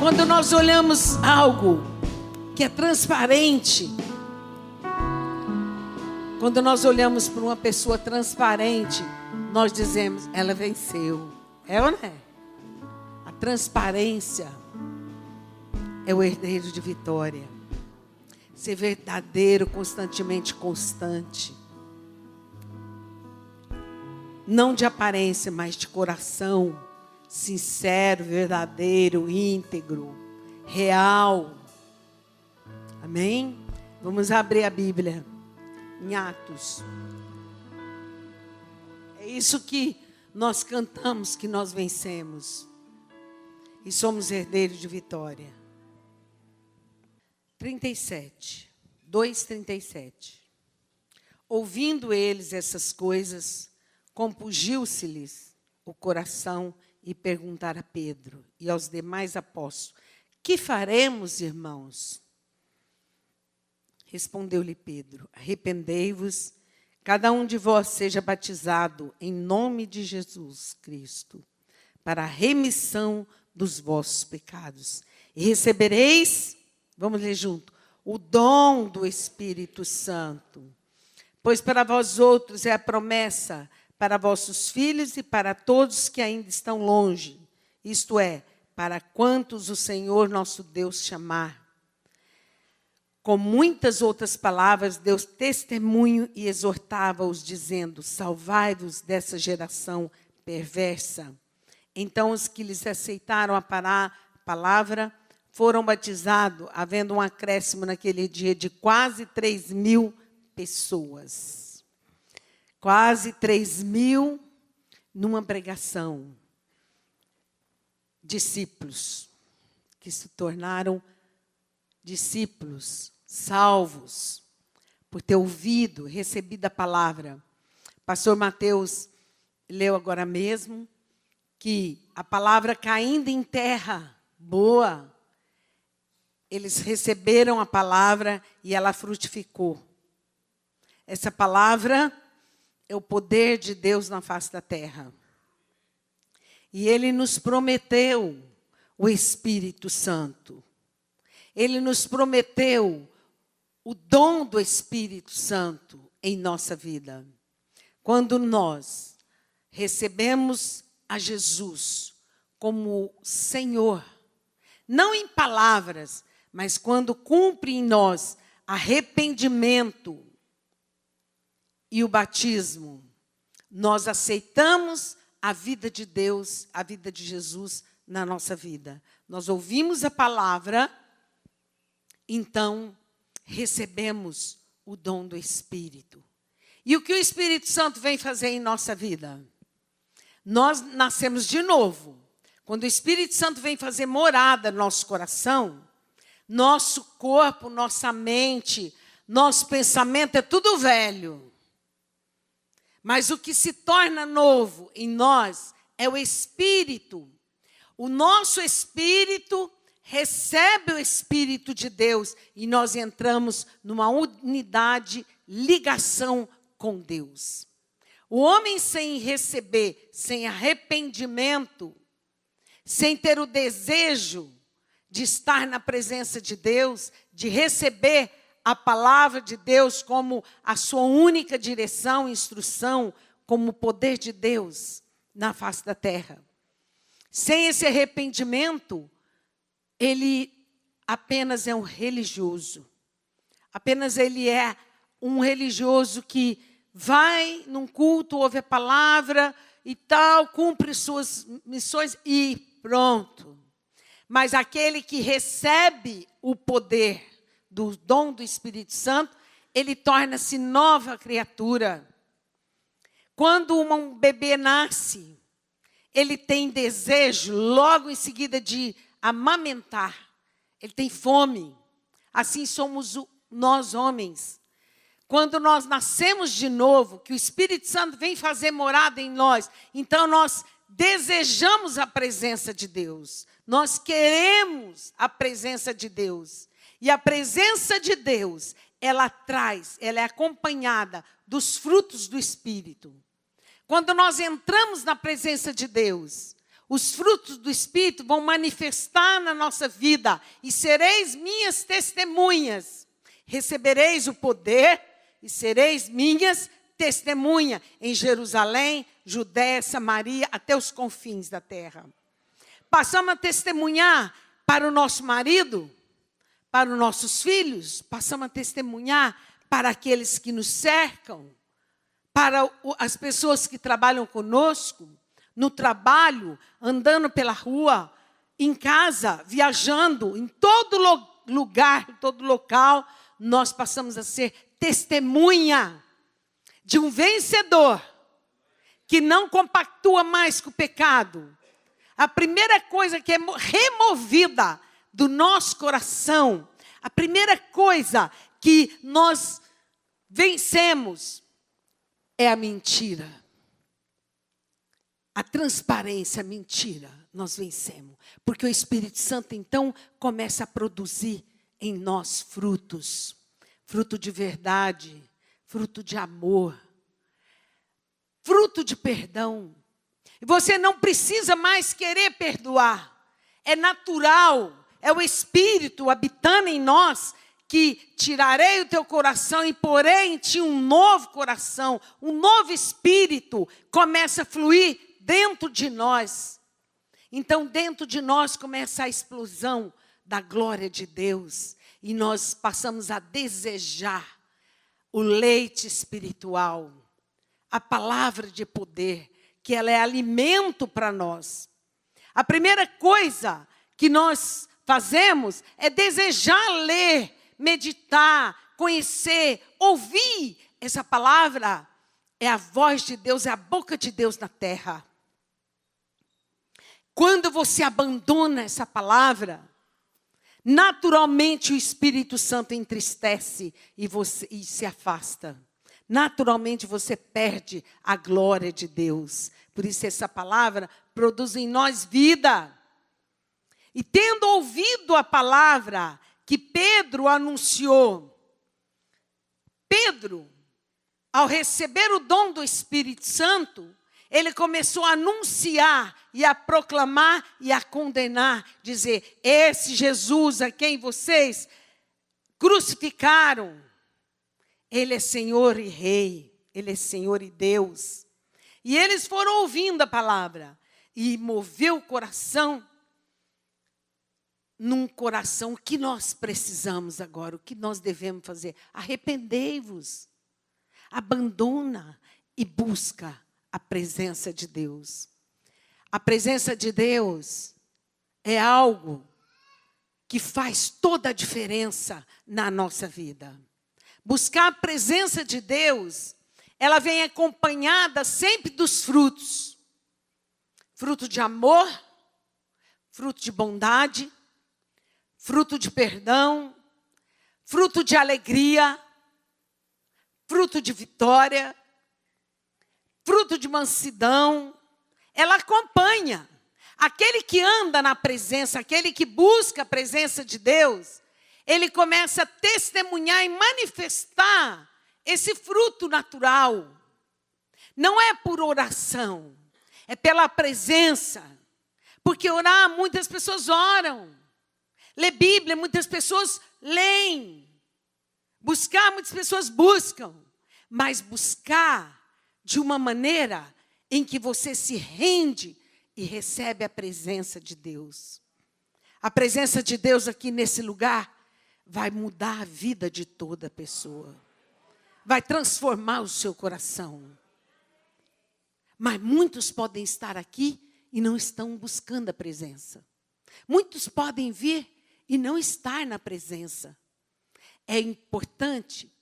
Quando nós olhamos algo que é transparente, quando nós olhamos para uma pessoa transparente, nós dizemos, ela venceu. É ou não é? A transparência é o herdeiro de vitória. Ser verdadeiro, constantemente constante. Não de aparência, mas de coração. Sincero, verdadeiro, íntegro, real. Amém? Vamos abrir a Bíblia em Atos. É isso que nós cantamos, que nós vencemos. E somos herdeiros de vitória. 37. 2:37. Ouvindo eles essas coisas, compungiu-se-lhes o coração e perguntaram a Pedro e aos demais apóstolos: que faremos, irmãos? Respondeu-lhe Pedro: arrependei-vos, cada um de vós seja batizado em nome de Jesus Cristo, para a remissão dos vossos pecados. E recebereis, vamos ler junto, o dom do Espírito Santo. Pois para vós outros é a promessa, para vossos filhos e para todos que ainda estão longe, isto é, para quantos o Senhor nosso Deus chamar. Com muitas outras palavras, deu testemunho e exortava-os, dizendo: salvai-vos dessa geração perversa. Então os que lhes aceitaram a palavra foram batizados, havendo um acréscimo naquele dia de quase 3.000 pessoas. Quase 3.000 numa pregação. Discípulos que se tornaram discípulos, salvos, por ter ouvido, recebido a palavra. Pastor Mateus leu agora mesmo que a palavra caindo em terra boa, eles receberam a palavra e ela frutificou. Essa palavra é o poder de Deus na face da terra. E Ele nos prometeu o Espírito Santo. Ele nos prometeu o dom do Espírito Santo em nossa vida. Quando nós recebemos a Jesus como Senhor, não em palavras, mas quando cumpre em nós arrependimento e o batismo, nós aceitamos a vida de Deus, a vida de Jesus na nossa vida. Nós ouvimos a palavra, então recebemos o dom do Espírito. E o que o Espírito Santo vem fazer em nossa vida? Nós nascemos de novo. Quando o Espírito Santo vem fazer morada no nosso coração, nosso corpo, nossa mente, nosso pensamento é tudo velho. Mas o que se torna novo em nós é o Espírito. O nosso Espírito recebe o Espírito de Deus e nós entramos numa unidade, ligação com Deus. O homem sem receber, sem arrependimento, sem ter o desejo de estar na presença de Deus, de receber a palavra de Deus como a sua única direção, instrução, como o poder de Deus na face da terra. Sem esse arrependimento, ele apenas é um religioso. Apenas ele é um religioso que vai num culto, ouve a palavra e tal, cumpre suas missões e pronto. Mas aquele que recebe o poder do dom do Espírito Santo, ele torna-se nova criatura. Quando um bebê nasce, ele tem desejo, logo em seguida, de amamentar. Ele tem fome. Assim somos nós, homens. Quando nós nascemos de novo, que o Espírito Santo vem fazer morada em nós, então nós desejamos a presença de Deus. Nós queremos a presença de Deus. E a presença de Deus, ela é acompanhada dos frutos do Espírito. Quando nós entramos na presença de Deus, Os frutos do Espírito vão manifestar na nossa vida. E sereis minhas testemunhas. Recebereis o poder e sereis minhas testemunhas em Jerusalém, Judéia, Samaria, até os confins da terra. Passamos a testemunhar para o nosso marido, para os nossos filhos. Passamos a testemunhar para aqueles que nos cercam, para as pessoas que trabalham conosco, no trabalho, andando pela rua, em casa, viajando, em todo lugar, em todo local, nós passamos a ser testemunha de um vencedor que não compactua mais com o pecado. A primeira coisa que é removida do nosso coração, a primeira coisa que nós vencemos é a mentira. A transparência, a mentira, nós vencemos. Porque o Espírito Santo, então, começa a produzir em nós frutos. Fruto de verdade, fruto de amor, fruto de perdão. E você não precisa mais querer perdoar. É natural, é o Espírito habitando em nós que tirarei o teu coração e porei em ti um novo coração, um novo Espírito começa a fluir dentro de nós. Então, dentro de nós começa a explosão da glória de Deus. E nós passamos a desejar o leite espiritual, a palavra de poder, que ela é alimento para nós. A primeira coisa que nós fazemos é desejar ler, meditar, conhecer, ouvir. Essa palavra é a voz de Deus, é a boca de Deus na terra. Quando você abandona essa palavra, naturalmente o Espírito Santo entristece e se afasta. Naturalmente você perde a glória de Deus. Por isso essa palavra produz em nós vida. E tendo ouvido a palavra que Pedro anunciou, Pedro, ao receber o dom do Espírito Santo, ele começou a anunciar e a proclamar e a condenar, dizer, esse Jesus a quem vocês crucificaram, ele é Senhor e Rei, ele é Senhor e Deus. E eles foram ouvindo a palavra e moveu o coração, num coração, o que nós precisamos agora, o que nós devemos fazer? Arrependei-vos, abandona e busca a presença de Deus. A presença de Deus é algo que faz toda a diferença na nossa vida. Buscar a presença de Deus, ela vem acompanhada sempre dos frutos. Fruto de amor, fruto de bondade, fruto de perdão, fruto de alegria, fruto de vitória, fruto de mansidão. Ela acompanha. Aquele que anda na presença, aquele que busca a presença de Deus, ele começa a testemunhar e manifestar esse fruto natural. Não é por oração, é pela presença. Porque orar, muitas pessoas oram. Ler Bíblia, muitas pessoas leem. Buscar, muitas pessoas buscam. Mas buscar de uma maneira em que você se rende e recebe a presença de Deus. A presença de Deus aqui nesse lugar vai mudar a vida de toda pessoa. Vai transformar o seu coração. Mas muitos podem estar aqui e não estão buscando a presença. Muitos podem vir e não estar na presença. É importante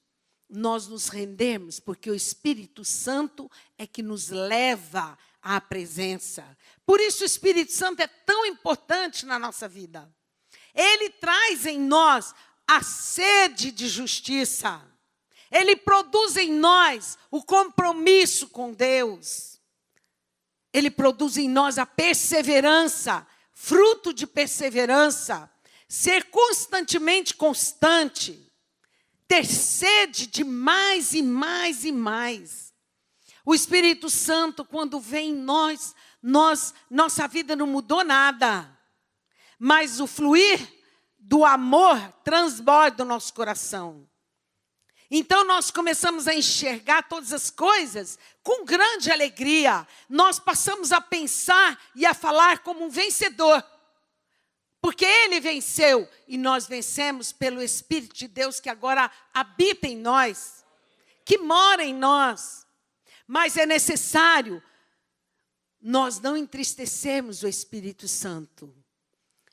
nós nos rendermos, porque o Espírito Santo é que nos leva à presença. Por isso o Espírito Santo é tão importante na nossa vida. Ele traz em nós a sede de justiça. Ele produz em nós o compromisso com Deus. Ele produz em nós a perseverança, fruto de perseverança. Ser constantemente constante. Ter sede de mais e mais e mais. O Espírito Santo, quando vem em nós, nossa vida não mudou nada. Mas o fluir do amor transborda o nosso coração. Então nós começamos a enxergar todas as coisas com grande alegria. Nós passamos a pensar e a falar como um vencedor. Porque Ele venceu e nós vencemos pelo Espírito de Deus que agora habita em nós, que mora em nós. Mas é necessário nós não entristecermos o Espírito Santo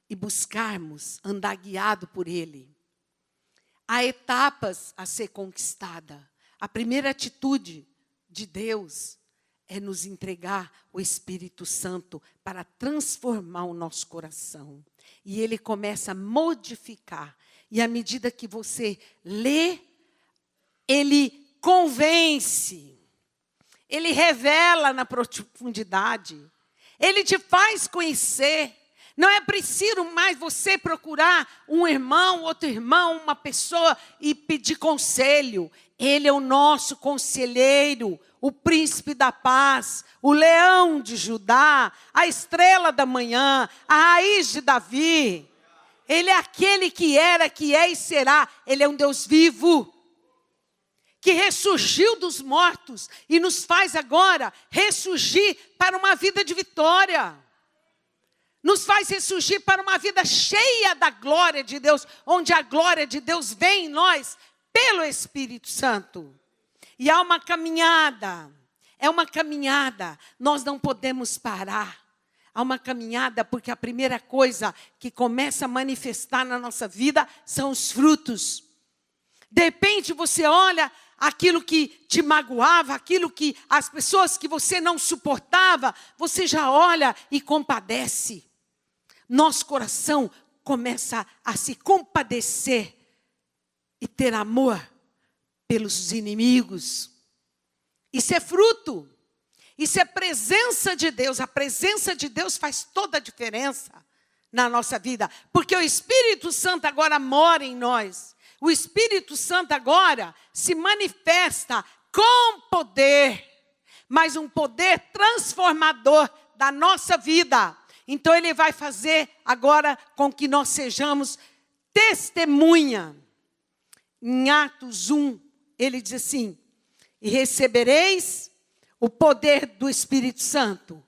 e buscarmos andar guiado por Ele. Há etapas a ser conquistada. A primeira atitude de Deus é nos entregar o Espírito Santo para transformar o nosso coração. E Ele começa a modificar. E à medida que você lê, Ele convence. Ele revela na profundidade. Ele te faz conhecer. Não é preciso mais você procurar um irmão, outro irmão, uma pessoa e pedir conselho. Ele é o nosso conselheiro, o príncipe da paz, o leão de Judá, a estrela da manhã, a raiz de Davi. Ele é aquele que era, que é e será. Ele é um Deus vivo, que ressurgiu dos mortos e nos faz agora ressurgir para uma vida de vitória. Nos faz ressurgir para uma vida cheia da glória de Deus, onde a glória de Deus vem em nós pelo Espírito Santo. E há uma caminhada, é uma caminhada, nós não podemos parar. Há uma caminhada porque a primeira coisa que começa a manifestar na nossa vida são os frutos. De repente você olha aquilo que te magoava, aquilo que as pessoas que você não suportava, você já olha e compadece. Nosso coração começa a se compadecer e ter amor pelos inimigos. Isso é fruto. Isso é presença de Deus. A presença de Deus faz toda a diferença na nossa vida. Porque o Espírito Santo agora mora em nós. O Espírito Santo agora se manifesta com poder. Mas um poder transformador da nossa vida. Então Ele vai fazer agora com que nós sejamos testemunha. Em Atos 1, Ele diz assim: e recebereis o poder do Espírito Santo.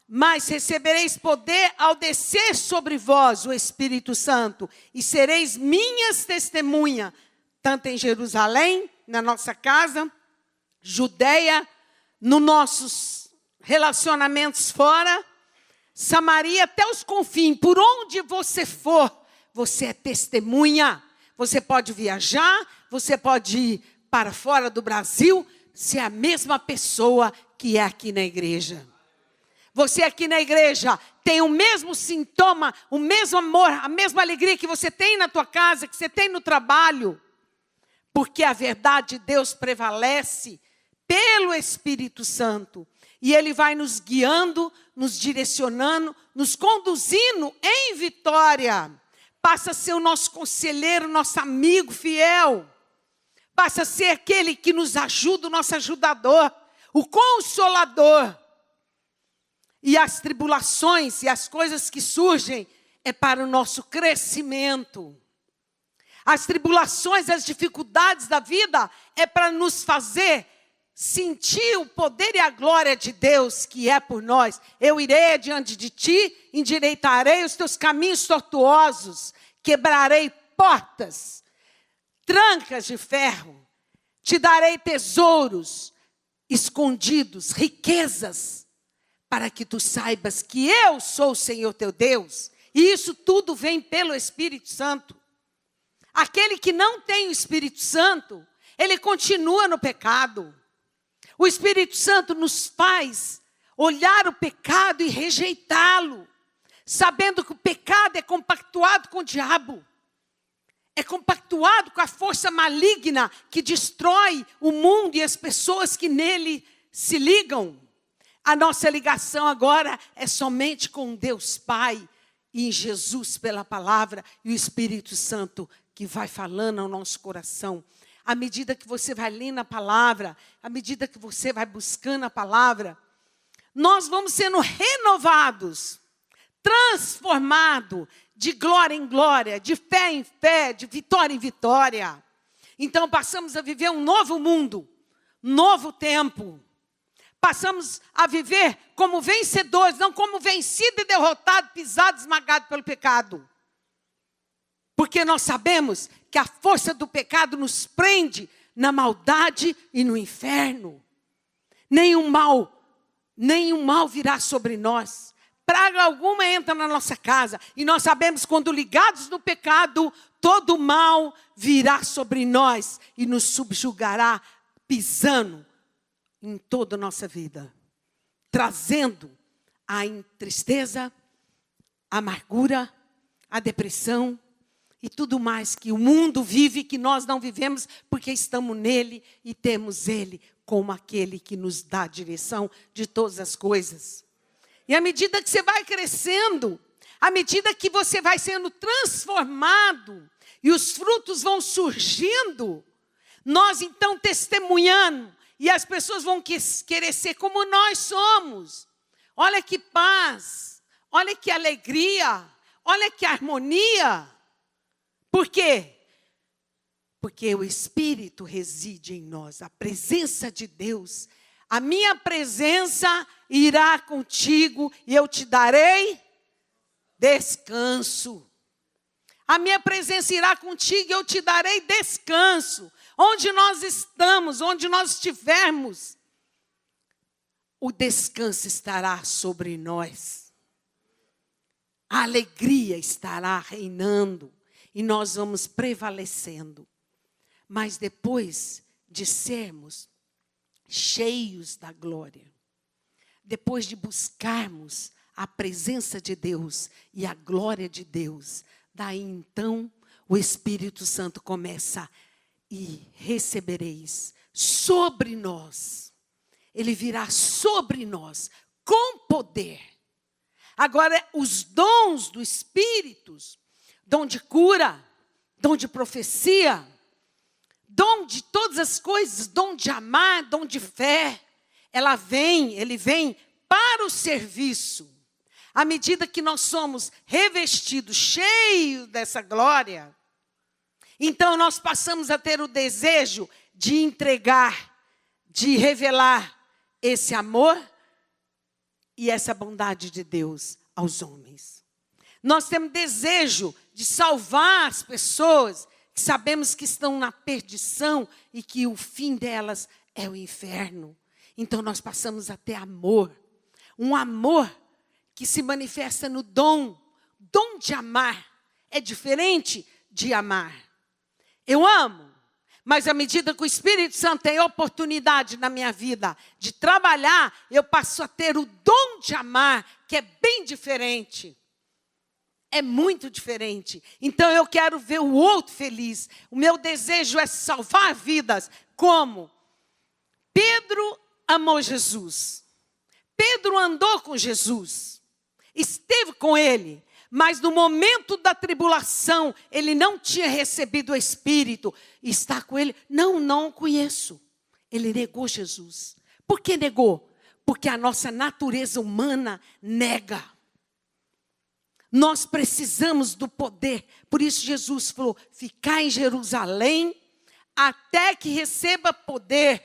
Mas recebereis poder ao descer sobre vós o Espírito Santo, e sereis minhas testemunhas, tanto em Jerusalém, na nossa casa, Judeia, nos nossos relacionamentos fora, Samaria, até os confins. Por onde você for, você é testemunha. Você pode viajar, você pode ir para fora do Brasil, ser a mesma pessoa que é aqui na igreja. Você aqui na igreja tem o mesmo sintoma, o mesmo amor, a mesma alegria que você tem na tua casa, que você tem no trabalho. Porque a verdade de Deus prevalece pelo Espírito Santo. E Ele vai nos guiando, nos direcionando, nos conduzindo em vitória. Passa a ser o nosso conselheiro, nosso amigo fiel. Passa a ser aquele que nos ajuda, o nosso ajudador, o consolador. E as tribulações e as coisas que surgem é para o nosso crescimento. As tribulações, as dificuldades da vida é para nos fazer sentir o poder e a glória de Deus que é por nós. Eu irei diante de ti, endireitarei os teus caminhos tortuosos, quebrarei portas, trancas de ferro, te darei tesouros escondidos, riquezas, para que tu saibas que eu sou o Senhor teu Deus. E isso tudo vem pelo Espírito Santo. Aquele que não tem o Espírito Santo, ele continua no pecado. O Espírito Santo nos faz olhar o pecado e rejeitá-lo, sabendo que o pecado é compactuado com o diabo. É compactuado com a força maligna que destrói o mundo e as pessoas que nele se ligam. A nossa ligação agora é somente com Deus Pai e em Jesus pela palavra e o Espírito Santo que vai falando ao nosso coração. À medida que você vai lendo a palavra, à medida que você vai buscando a palavra, nós vamos sendo renovados, transformados de glória em glória, de fé em fé, de vitória em vitória. Então passamos a viver um novo mundo, novo tempo. Passamos a viver como vencedores, não como vencido e derrotado, pisado, esmagado pelo pecado. Porque nós sabemos que a força do pecado nos prende na maldade e no inferno. Nenhum mal virá sobre nós. Praga alguma entra na nossa casa. E nós sabemos, quando ligados no pecado, todo mal virá sobre nós e nos subjugará, pisando em toda a nossa vida, trazendo a tristeza, a amargura, a depressão e tudo mais que o mundo vive, que nós não vivemos, porque estamos nele e temos ele como aquele que nos dá a direção de todas as coisas. E à medida que você vai crescendo, à medida que você vai sendo transformado e os frutos vão surgindo, nós então testemunhando, e as pessoas vão querer ser como nós somos. Olha que paz, olha que alegria, olha que harmonia. Por quê? Porque o Espírito reside em nós, a presença de Deus. A minha presença irá contigo e eu te darei descanso. A minha presença irá contigo e eu te darei descanso. Onde nós estamos, onde nós estivermos, o descanso estará sobre nós. A alegria estará reinando e nós vamos prevalecendo. Mas depois de sermos cheios da glória, depois de buscarmos a presença de Deus e a glória de Deus, daí então o Espírito Santo começa: e recebereis sobre nós. Ele virá sobre nós com poder. Agora, os dons do Espírito, dom de cura, dom de profecia, dom de todas as coisas, dom de amar, dom de fé, ele vem para o serviço. À medida que nós somos revestidos, cheios dessa glória, então nós passamos a ter o desejo de entregar, de revelar esse amor e essa bondade de Deus aos homens. Nós temos desejo de salvar as pessoas que sabemos que estão na perdição e que o fim delas é o inferno. Então nós passamos a ter amor. Um amor que se manifesta no dom de amar. É diferente de amar. Eu amo, mas à medida que o Espírito Santo tem oportunidade na minha vida de trabalhar, eu passo a ter o dom de amar, que é bem diferente. É muito diferente. Então eu quero ver o outro feliz. O meu desejo é salvar vidas. Como? Pedro amou Jesus. Pedro andou com Jesus. Esteve com ele. Mas no momento da tribulação, ele não tinha recebido o Espírito. E está com ele. Não conheço. Ele negou Jesus. Por que negou? Porque a nossa natureza humana nega. Nós precisamos do poder. Por isso Jesus falou: ficai em Jerusalém até que receba poder.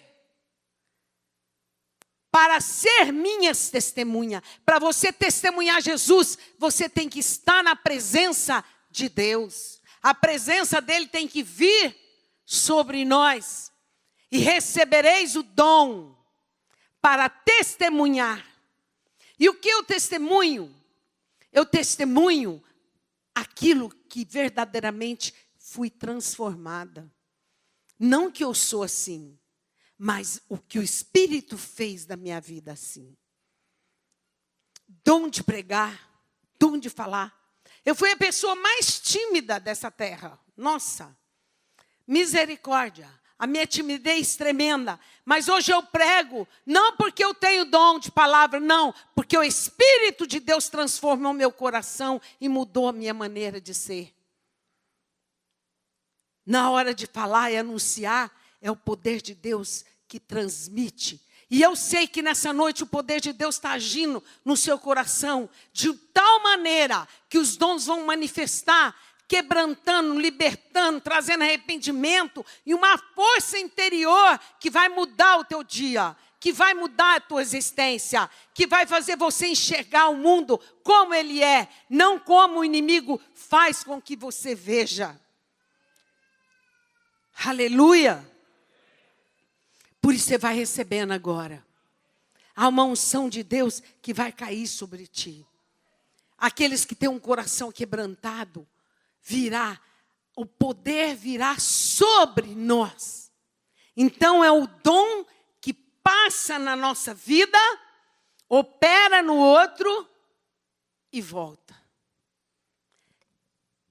Para ser minhas testemunhas. Para você testemunhar Jesus, você tem que estar na presença de Deus. A presença dele tem que vir sobre nós. E recebereis o dom para testemunhar. E o que eu testemunho? Eu testemunho aquilo que verdadeiramente fui transformada. Não que eu sou assim, mas o que o Espírito fez da minha vida assim. Dom de pregar, dom de falar. Eu fui a pessoa mais tímida dessa terra. Nossa, misericórdia. A minha timidez tremenda. Mas hoje eu prego, não porque eu tenho dom de palavra, não. Porque o Espírito de Deus transformou meu coração e mudou a minha maneira de ser. Na hora de falar e anunciar, é o poder de Deus que transmite. E eu sei que nessa noite o poder de Deus está agindo no seu coração de tal maneira que os dons vão manifestar, quebrantando, libertando, trazendo arrependimento e uma força interior que vai mudar o teu dia, que vai mudar a tua existência, que vai fazer você enxergar o mundo como ele é, não como o inimigo faz com que você veja. Aleluia! Por isso você vai recebendo agora. Há uma unção de Deus que vai cair sobre ti. Aqueles que têm um coração quebrantado, o poder virá sobre nós. Então é o dom que passa na nossa vida, opera no outro e volta.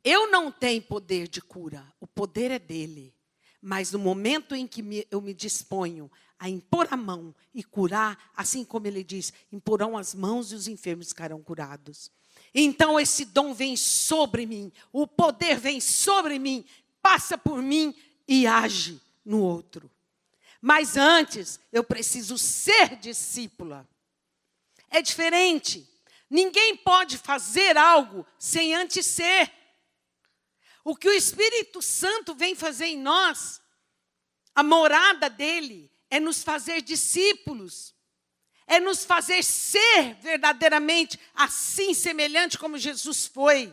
Eu não tenho poder de cura, o poder é dele. Mas no momento em que eu me disponho a impor a mão e curar, assim como ele diz, imporão as mãos e os enfermos ficarão curados. Então esse dom vem sobre mim, o poder vem sobre mim, passa por mim e age no outro. Mas antes eu preciso ser discípula. É diferente. Ninguém pode fazer algo sem antes ser. O que o Espírito Santo vem fazer em nós, a morada dele, é nos fazer discípulos. É nos fazer ser verdadeiramente assim, semelhante como Jesus foi.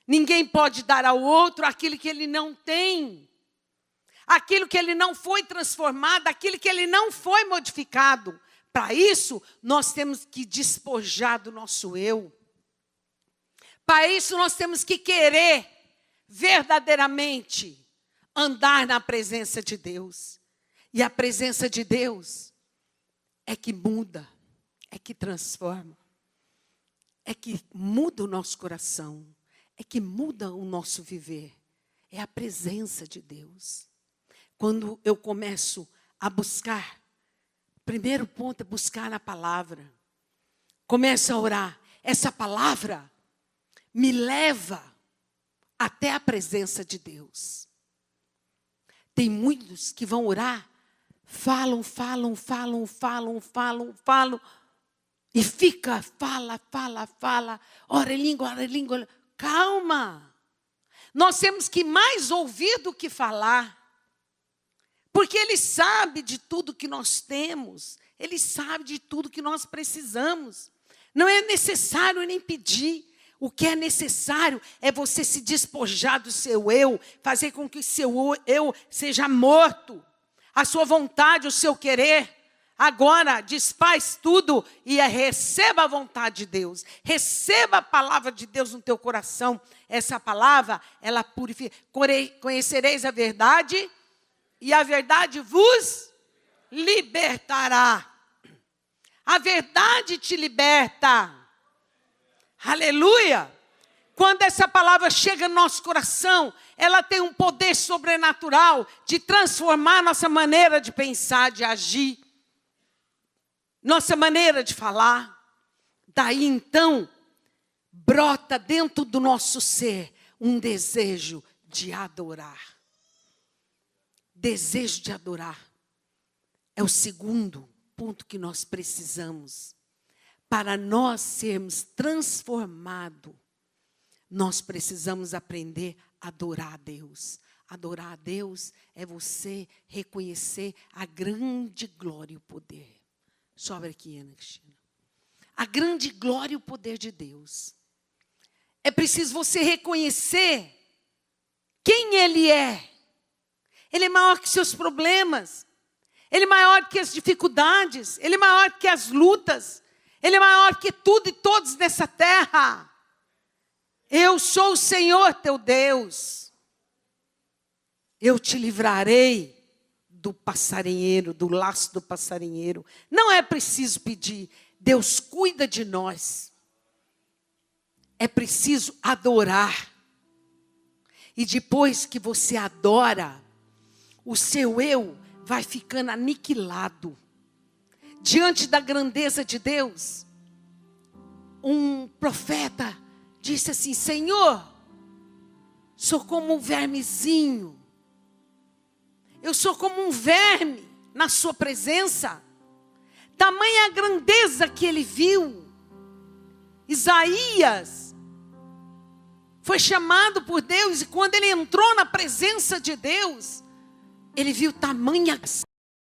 Ninguém pode dar ao outro aquilo que ele não tem. Aquilo que ele não foi transformado, aquilo que ele não foi modificado. Para isso, nós temos que despojar do nosso eu. Para isso, nós temos que querer verdadeiramente andar na presença de Deus. E a presença de Deus é que muda, é que transforma, é que muda o nosso coração, é que muda o nosso viver. É a presença de Deus. Quando eu começo a buscar, primeiro ponto é buscar na palavra. Começo a orar. Essa palavra me leva até a presença de Deus. Tem muitos que vão orar, falam, e fica, fala, ora em língua. Calma! Nós temos que mais ouvir do que falar. Porque Ele sabe de tudo que nós temos. Ele sabe de tudo que nós precisamos. Não é necessário nem pedir. O que é necessário é você se despojar do seu eu, fazer com que o seu eu seja morto. A sua vontade, o seu querer. Agora, desfaz tudo e receba a vontade de Deus. Receba a palavra de Deus no teu coração. Essa palavra, ela purifica. Conhecereis a verdade e a verdade vos libertará. A verdade te liberta. Aleluia! Quando essa palavra chega no nosso coração, ela tem um poder sobrenatural de transformar nossa maneira de pensar, de agir, nossa maneira de falar. Daí então, brota dentro do nosso ser um desejo de adorar. Desejo de adorar é o segundo ponto que nós precisamos. Para nós sermos transformados, nós precisamos aprender a adorar a Deus. Adorar a Deus é você reconhecer a grande glória e o poder. Sobe aqui, Ana Cristina. A grande glória e o poder de Deus. É preciso você reconhecer quem Ele é. Ele é maior que seus problemas. Ele é maior que as dificuldades. Ele é maior que as lutas. Ele é maior que tudo e todos nessa terra. Eu sou o Senhor teu Deus. Eu te livrarei do passarinheiro, do laço do passarinheiro. Não é preciso pedir. Deus cuida de nós. É preciso adorar. E depois que você adora, o seu eu vai ficando aniquilado. Diante da grandeza de Deus, um profeta disse assim: Senhor, sou como um vermezinho. Eu sou como um verme na sua presença. tamanha a grandeza que ele viu. Isaías foi chamado por Deus, e quando ele entrou na presença de Deus, ele viu tamanha